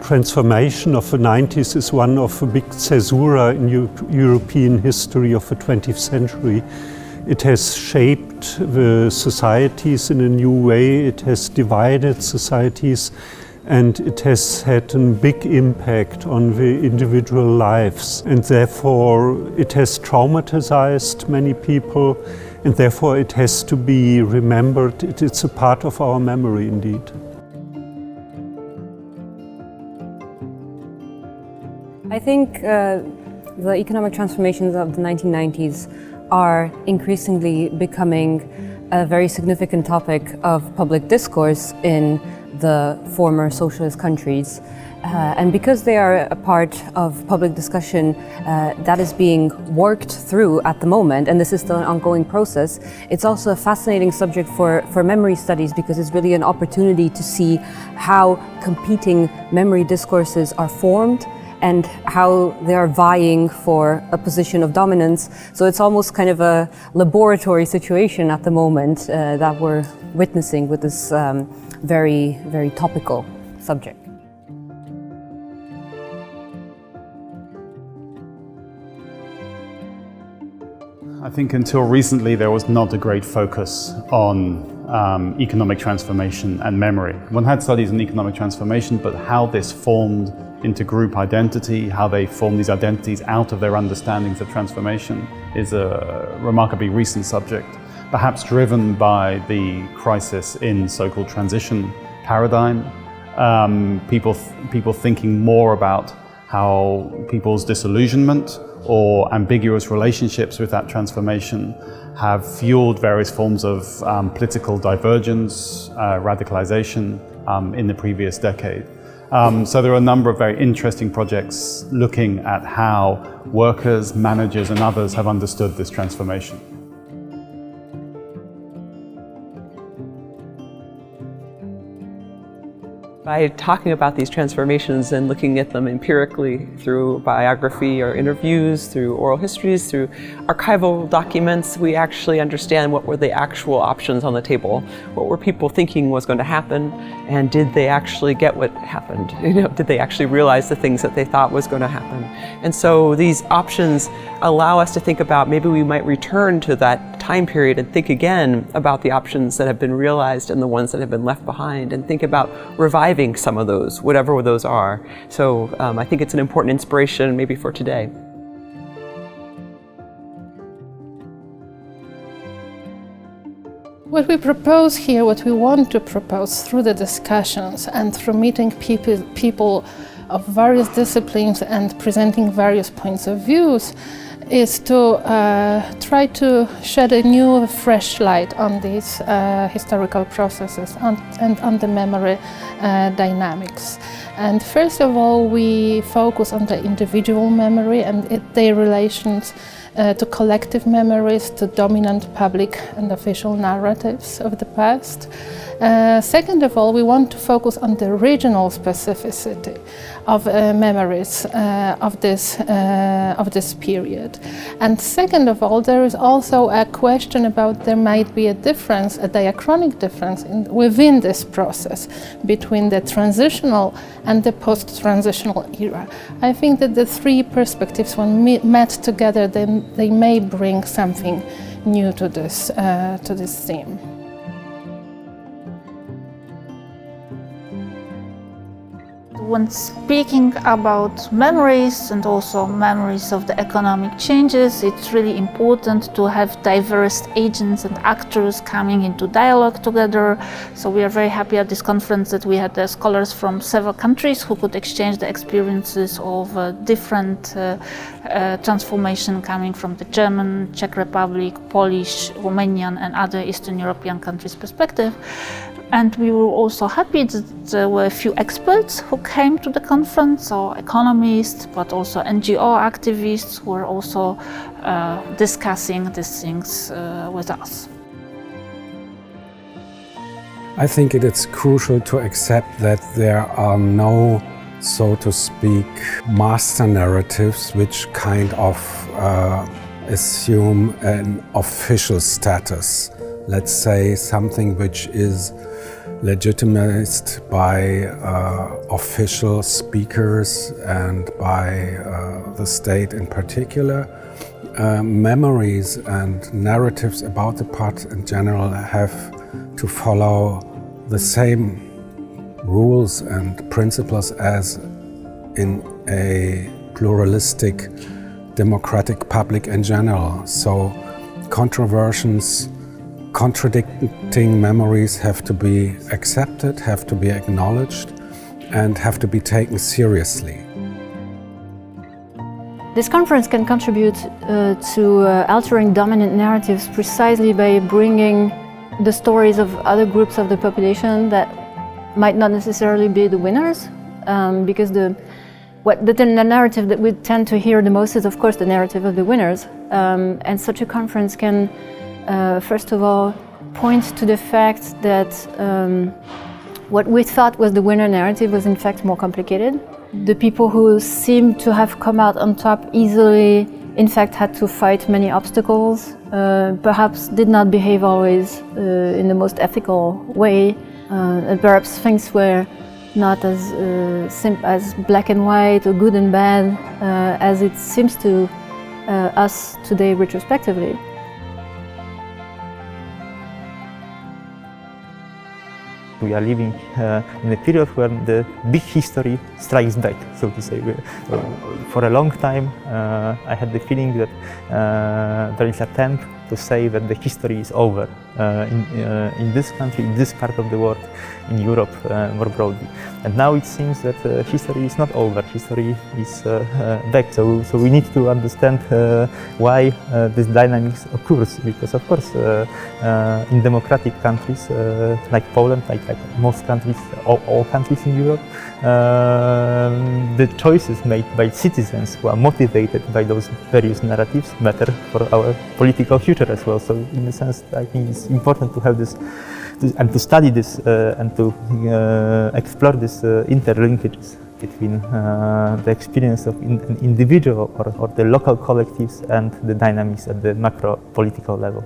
transformation of the 90s is one of a big caesura in European history of the 20th century. It has shaped the societies in a new way, it has divided societies, and it has had a big impact on the individual lives. And therefore it has traumatized many people, and therefore it has to be remembered. It's a part of our memory indeed. I think the economic transformations of the 1990s are increasingly becoming a very significant topic of public discourse in the former socialist countries. And because they are a part of public discussion that is being worked through at the moment, and this is still an ongoing process, it's also a fascinating subject for memory studies, because it's really an opportunity to see how competing memory discourses are formed and how they are vying for a position of dominance. So it's almost kind of a laboratory situation at the moment that we're witnessing with this very, very topical subject. I think until recently there was not a great focus on economic transformation and memory. One had studies in economic transformation, but how this formed into group identity, how they form these identities out of their understandings of transformation, is a remarkably recent subject, perhaps driven by the crisis in so-called transition paradigm. People thinking more about how people's disillusionment or ambiguous relationships with that transformation have fueled various forms of political divergence, radicalization in the previous decade. So there are a number of very interesting projects looking at how workers, managers and others have understood this transformation. By talking about these transformations and looking at them empirically through biography or interviews, through oral histories, through archival documents, we actually understand what were the actual options on the table. What were people thinking was going to happen, and did they actually get what happened? Did they actually realize the things that they thought was going to happen? And so these options allow us to think about, maybe we might return to that time period and think again about the options that have been realized and the ones that have been left behind, and think about reviving some of those, whatever those are. So I think it's an important inspiration maybe for today. What we propose here, what we want to propose through the discussions and through meeting people of various disciplines and presenting various points of views, is to try to shed a new, fresh light on these historical processes and on the memory dynamics. And first of all, we focus on the individual memory and their relations to collective memories, to dominant public and official narratives of the past. Second of all, we want to focus on the regional specificity of memories of this period. And second of all, there is also a question about there might be a difference, a diachronic difference within this process between the transitional and the post-transitional era. I think that the three perspectives, when met together, they may bring something new to this theme. When speaking about memories and also memories of the economic changes, it's really important to have diverse agents and actors coming into dialogue together. So we are very happy at this conference that we had scholars from several countries who could exchange the experiences of different transformation coming from the German, Czech Republic, Polish, Romanian and other Eastern European countries' perspective. And we were also happy that there were a few experts who came to the conference, so economists, but also NGO activists who were also discussing these things with us. I think it is crucial to accept that there are no, so to speak, master narratives which kind of assume an official status. Let's say something which is legitimized by official speakers and by the state in particular. Memories and narratives about the past in general have to follow the same rules and principles as in a pluralistic, democratic public in general. So controversies, contradicting memories have to be accepted, have to be acknowledged, and have to be taken seriously. This conference can contribute to altering dominant narratives precisely by bringing the stories of other groups of the population that might not necessarily be the winners, because the narrative that we tend to hear the most is, of course, the narrative of the winners. And such a conference can, first of all, point to the fact that what we thought was the winner narrative was in fact more complicated. The people who seem to have come out on top easily, in fact, had to fight many obstacles, perhaps did not behave always in the most ethical way, and perhaps things were not as black and white or good and bad as it seems to us today retrospectively. We are living in a period where the big history strikes back, so to say. For a long time, I had the feeling that there is an attempt to say that the history is over in this country, in this part of the world, in Europe more broadly. And now it seems that history is not over, history is back. So we need to understand why this dynamics occurs, because of course in democratic countries like Poland, like most countries, all countries in Europe, the choices made by citizens who are motivated by those various narratives matter for our political future as well. So in a sense, I think it's important to have this and to study this and to explore these interlinkages between the experience of an individual or the local collectives and the dynamics at the macro political level.